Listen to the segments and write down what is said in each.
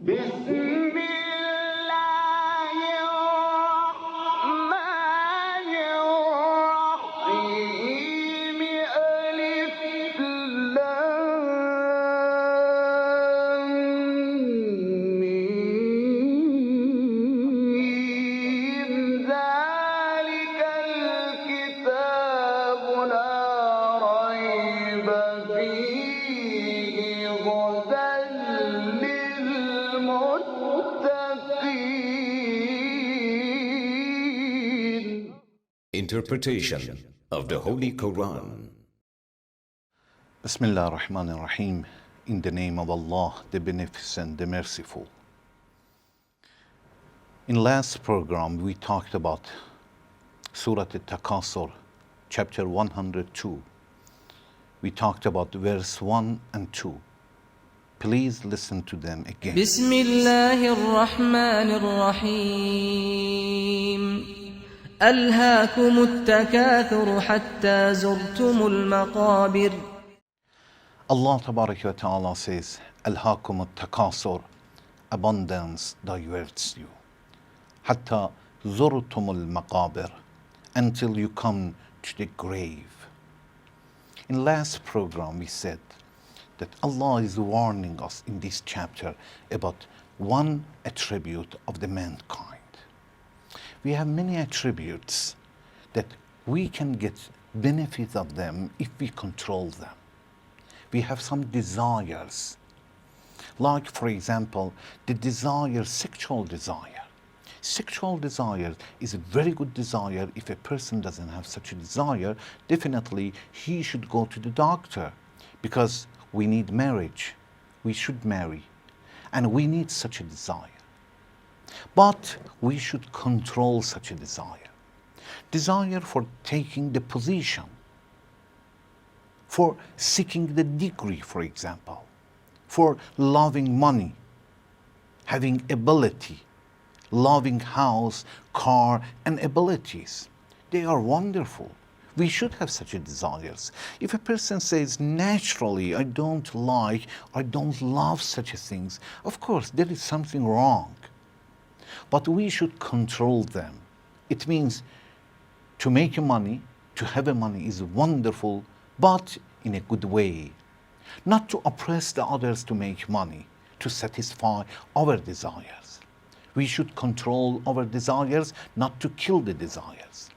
بسم الله الرحمن الرحيم ألف لام ميم ذلك الكتاب لا ريب فيه هدى للمتقين. Interpretation of the Holy Quran. Bismillah ar-Rahman ar-Rahim. In the name of Allah, the Beneficent, the Merciful. In last program, we talked about Surah At-Takathur, chapter 102. We talked about verse 1 and 2. Please listen to them again. بسم الله الرحمن الرحيم ألهاكم التكاثر حتى زرتم المقابر. Allah Tabaraka wa Ta'ala says, Alhaakum at-Takathur, abundance diverts you. Hatta zurtumul maqabir, until you come to the grave. In last program we said that Allah is warning us in this chapter about one attribute of the mankind. We have many attributes that we can get benefit of them if we control them. We have some desires, like for example, the desire, sexual desire. Sexual desire is a very good desire. If a person doesn't have such a desire, definitely he should go to the doctor, because we need marriage. We should marry, and we need such a desire. But we should control such a desire. Desire for taking the position, for seeking the degree, for example, for loving money, having ability, loving house, car, and abilities. They are wonderful. We should have such a desires. If a person says, naturally, I don't like, I don't love such things, of course, there is something wrong. But we should control them. It means to make money, to have money is wonderful, but in a good way. Not to oppress the others to make money, to satisfy our desires. We should control our desires, not to kill the desires.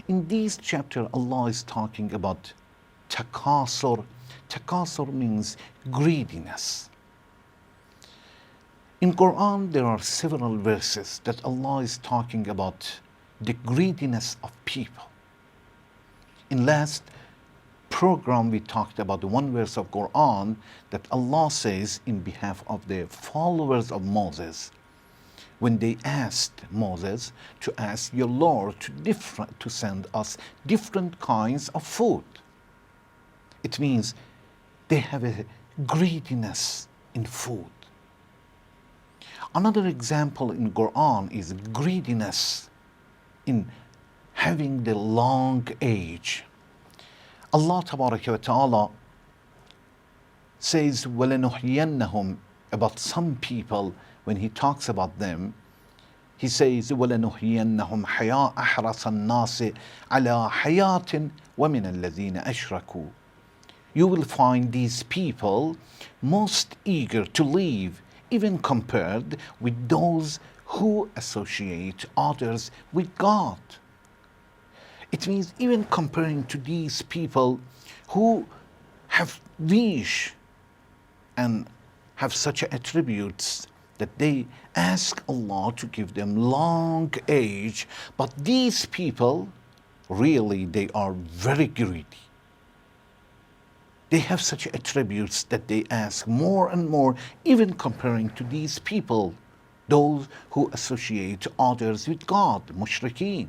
In this chapter, Allah is talking about takathur. Takathur means greediness. In Quran, there are several verses that Allah is talking about the greediness of people. In last program, we talked about the one verse of Quran that Allah says in behalf of the followers of Moses, when they asked Moses to ask your Lord to send us different kinds of food. It means they have a greediness in food. Another example in Quran is greediness in having the long age. Allah Tabaraka wa Ta'ala says, وَلَنُحْيَنَّهُمْ, about some people. When he talks about them, he says, وَلَنُحْيِيَنَّهُمْ حَيَاءَ أَحْرَصَ النَّاسِ عَلَى حَيَاةٍ وَمِنَ الَّذِينَ أَشْرَكُوا. You will find these people most eager to live, even compared with those who associate others with God. It means even comparing to these people who have wish and have such attributes that they ask Allah to give them long age, but these people, really, they are very greedy. They have such attributes that they ask more and more, even comparing to these people, those who associate others with God, mushrikeen.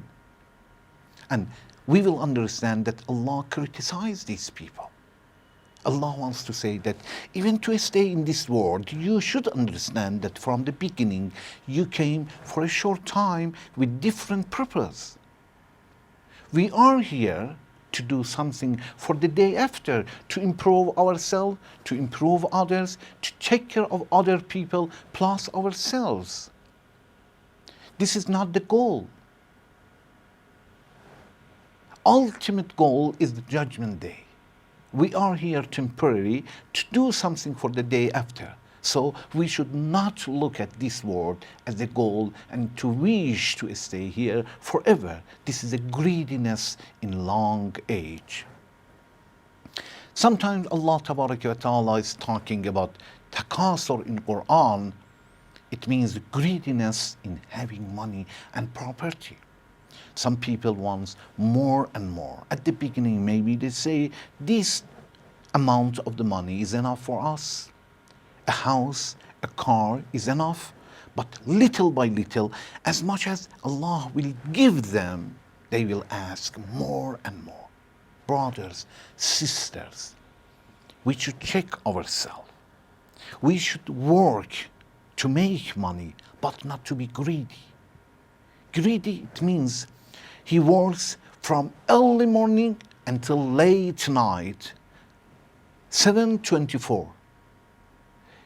And we will understand that Allah criticized these people. Allah wants to say that even to stay in this world, you should understand that from the beginning, you came for a short time with different purpose. We are here to do something for the day after, to improve ourselves, to improve others, to take care of other people plus ourselves. This is not the goal. Ultimate goal is the judgment day. We are here temporarily to do something for the day after. So we should not look at this world as a goal and to wish to stay here forever. This is a greediness in long age. Sometimes Allah Ta'ala is talking about takathur in Quran. It means greediness in having money and property. Some people want more and more. At the beginning, maybe they say, this amount of the money is enough for us. A house, a car is enough. But little by little, as much as Allah will give them, they will ask more and more. Brothers, sisters, we should check ourselves. We should work to make money, but not to be greedy. Greedy, it means he works from early morning until late night, 7/24.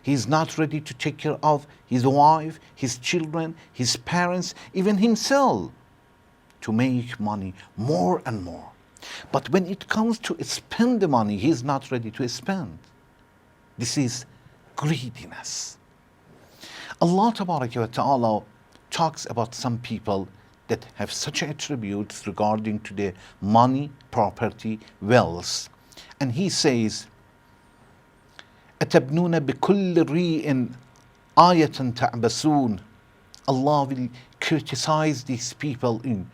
He's not ready to take care of his wife, his children, his parents, even himself, to make money more and more. But when it comes to spend the money, he's not ready to spend. This is greediness. Allah Ta'ala talks about some people that have such attributes regarding to their money, property, wealth. And he says, أَتَبْنُونَ بِكُلِّ رِيءٍ آيَةً تَعْبَسُونَ. Allah will criticize these people in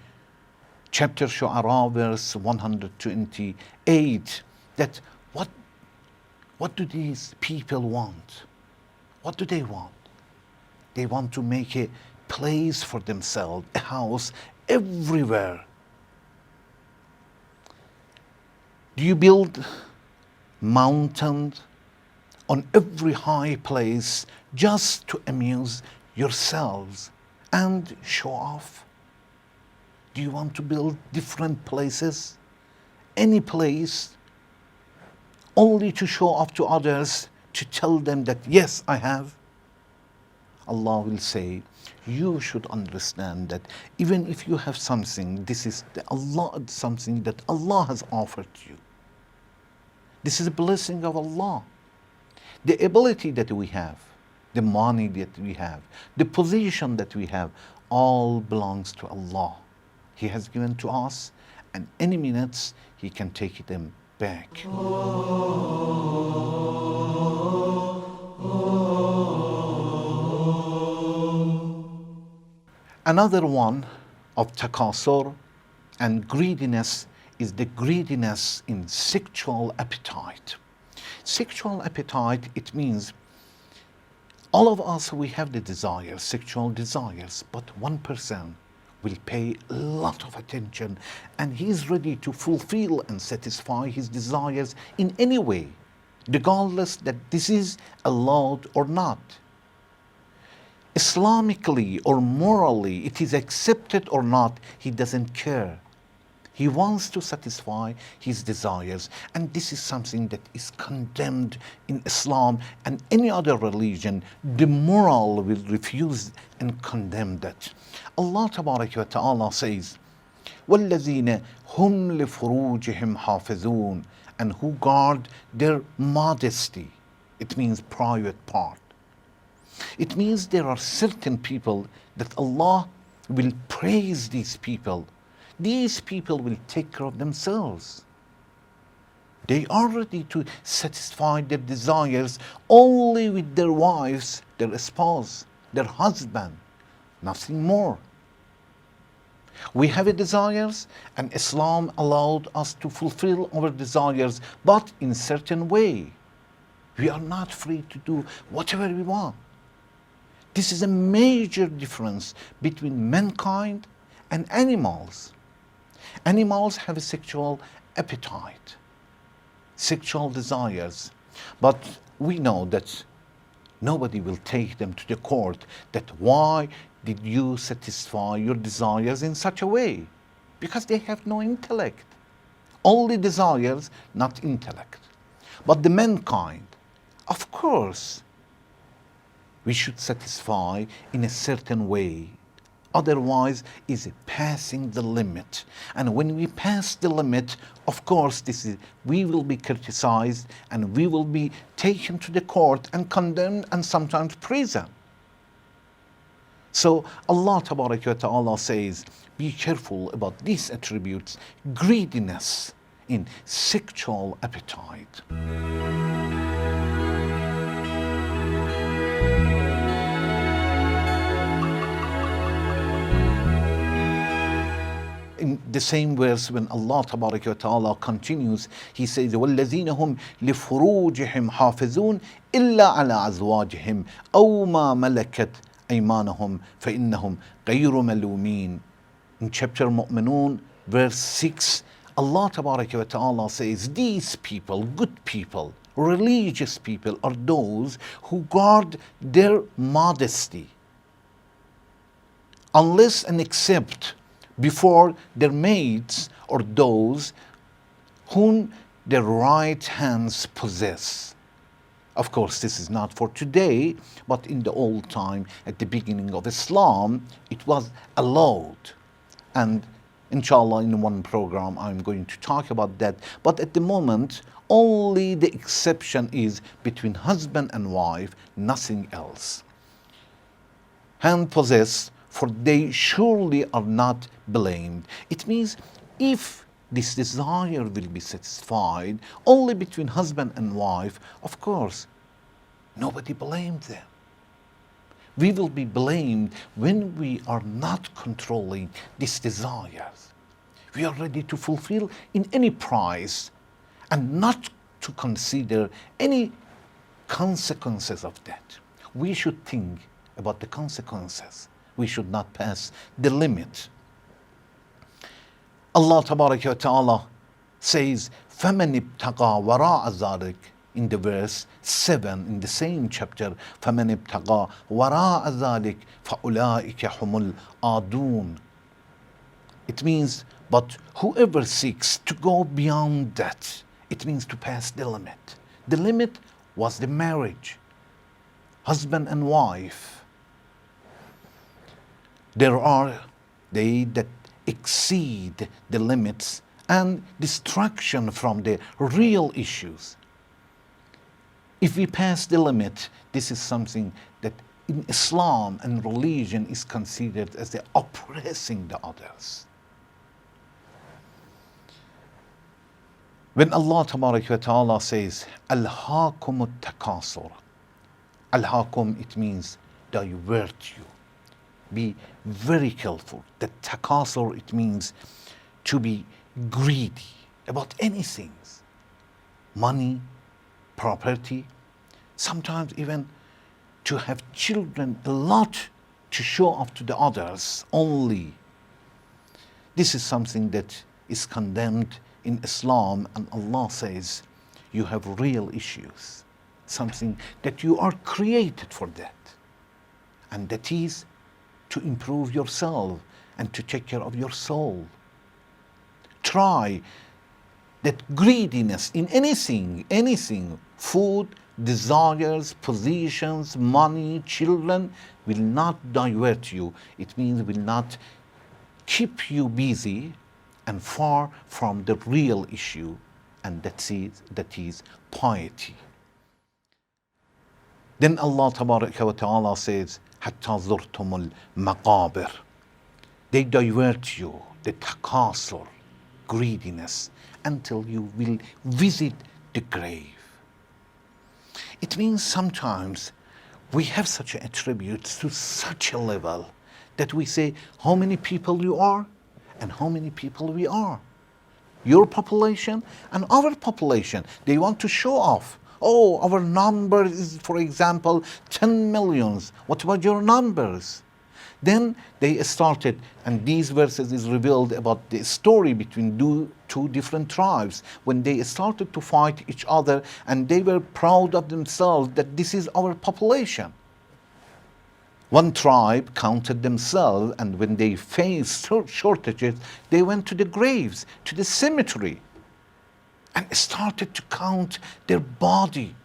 chapter Shu'ara, verse 128, that what do these people want? What do they want? They want to make a place for themselves, a house everywhere. Do you build mountains on every high place just to amuse yourselves and show off? Do you want to build different places, any place, only to show off to others, to tell them that, yes, I have? Allah will say, you should understand that even if you have something, this is something that Allah has offered you. This is a blessing of Allah. The ability that we have, the money that we have, the position that we have, all belongs to Allah. He has given to us, and any minutes He can take them back. Another one of takathur and greediness is the greediness in sexual appetite. Sexual appetite, it means all of us, we have the desires, sexual desires, but one person will pay a lot of attention and he is ready to fulfill and satisfy his desires in any way, regardless that this is allowed or not. Islamically or morally, it is accepted or not, he doesn't care. He wants to satisfy his desires, and this is something that is condemned in Islam and any other religion. The moral will refuse and condemn that. Allah Ta'ala says, وَالَّذِينَ هُمْ لِفُرُوجِهِمْ حَافِظُونَ, and who guard their modesty. It means private part. It means there are certain people that Allah will praise these people. These people will take care of themselves. They are ready to satisfy their desires only with their wives, their spouse, their husband, nothing more. We have a desires, and Islam allowed us to fulfill our desires, but in certain way. We are not free to do whatever we want. This is a major difference between mankind and animals. Animals have a sexual appetite, sexual desires, but we know that nobody will take them to the court that why did you satisfy your desires in such a way? Because they have no intellect. Only desires, not intellect. But the mankind, of course, we should satisfy in a certain way. Otherwise, is passing the limit. And when we pass the limit, of course, we will be criticized and we will be taken to the court and condemned and sometimes prison. So Allah Ta'ala says, be careful about these attributes, greediness in sexual appetite. In the same verse, when Allah Ta'ala continues, He says, وَالَّذِينَ هُمْ لِفُرُوجِهِمْ حَافِظُونَ إِلَّا عَلَى أَزْوَاجِهِمْ أَوْ مَا مَلَكَتْ أَيْمَانُهُمْ فَإِنَّهُمْ غَيْرُ مَلُومِينَ. In chapter Mu'minun, verse 6, Allah Ta'ala says, these people, good people, religious people, are those who guard their modesty, unless and except before their mates or those whom their right hands possess. Of course, this is not for today, but in the old time, at the beginning of Islam, it was allowed. And inshallah, in one program, I'm going to talk about that. But at the moment, only the exception is between husband and wife, nothing else. Hand possess, for they surely are not blamed. It means if this desire will be satisfied only between husband and wife, of course, nobody blames them. We will be blamed when we are not controlling these desires. We are ready to fulfill in any price and not to consider any consequences of that. We should think about the consequences. We should not pass the limit. Allah Ta'ala says, فَمَنِ ابْتَغَى وَرَاءَ ذَلِكَ. In the verse 7 in the same chapter, فَمَنِ ابْتَغَى وَرَاءَ ذَلِكَ فَأُولَٰئِكَ هُمُ الْعَادُونَ. It means, but whoever seeks to go beyond that, it means to pass the limit. The limit was the marriage, husband and wife. There are they that exceed the limits and distraction from the real issues. If we pass the limit, this is something that in Islam and religion is considered as the oppressing the others. When Allah Ta'ala says, Al-Hakum At-Takathur, Al-Hakum, it means divert you. Be very careful. The takathur, it means to be greedy about anything. Money, property, sometimes even to have children, a lot to show off to the others only. This is something that is condemned in Islam, and Allah says you have real issues, something that you are created for that, and that is to improve yourself and to take care of your soul. Try that greediness in anything, food, desires, positions, money, children, will not divert you. It means will not keep you busy and far from the real issue, and that is piety. Then Allah Ta'ala says, حَتَّى زُرْتُمُ الْمَقَابِرِ. They divert you, the takathur, greediness, until you will visit the grave. It means sometimes we have such attributes to such a level that we say how many people you are and how many people we are. Your population and our population, they want to show off. Oh, our number is, for example, 10 millions. What about your numbers? Then they started, and these verses is revealed about the story between two different tribes when they started to fight each other, and they were proud of themselves that this is our population. One tribe counted themselves, and when they faced shortages, they went to the graves, to the cemetery, and started to count their body,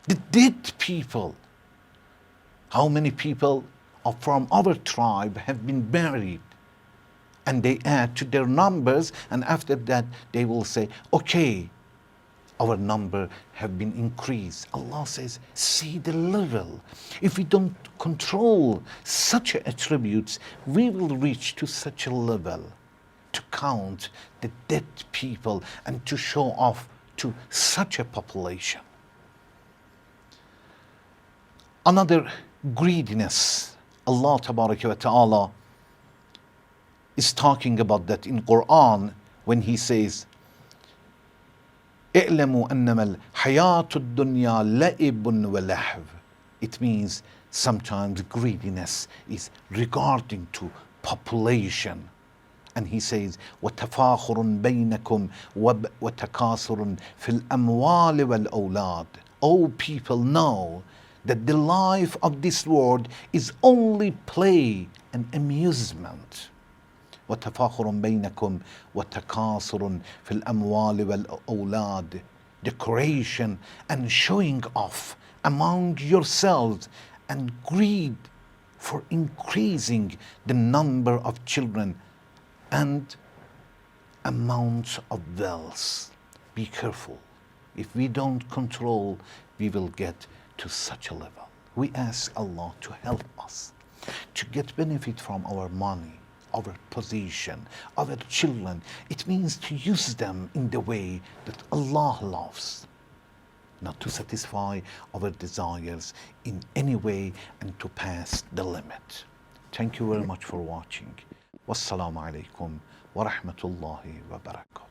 the dead people. How many people from our tribe have been buried? And they add to their numbers, and after that they will say, okay, our number have been increased. Allah says, see the level. If we don't control such attributes, we will reach to such a level to count the dead people and to show off to such a population. Another greediness, Allah Tabaraka wa Ta'ala is talking about that in Quran when He says, اعلموا أنما الحياة الدنيا لعب ولهو. It means sometimes greediness is regarding to population. And He says, وتفاخر بينكم وتكاثر في الأموال والأولاد. Oh, people know that the life of this world is only play and amusement. وتفاخر بينكم وتكاثر في الأموال والأولاد. Decoration and showing off among yourselves, and greed for increasing the number of children and amounts of wealth. Be careful. If we don't control, we will get to such a level. We ask Allah to help us to get benefit from our money, our position, our children. It means to use them in the way that Allah loves, not to satisfy our desires in any way and to pass the limit. Thank you very much for watching. Wassalamu alaikum wa rahmatullahi wa barakatuh.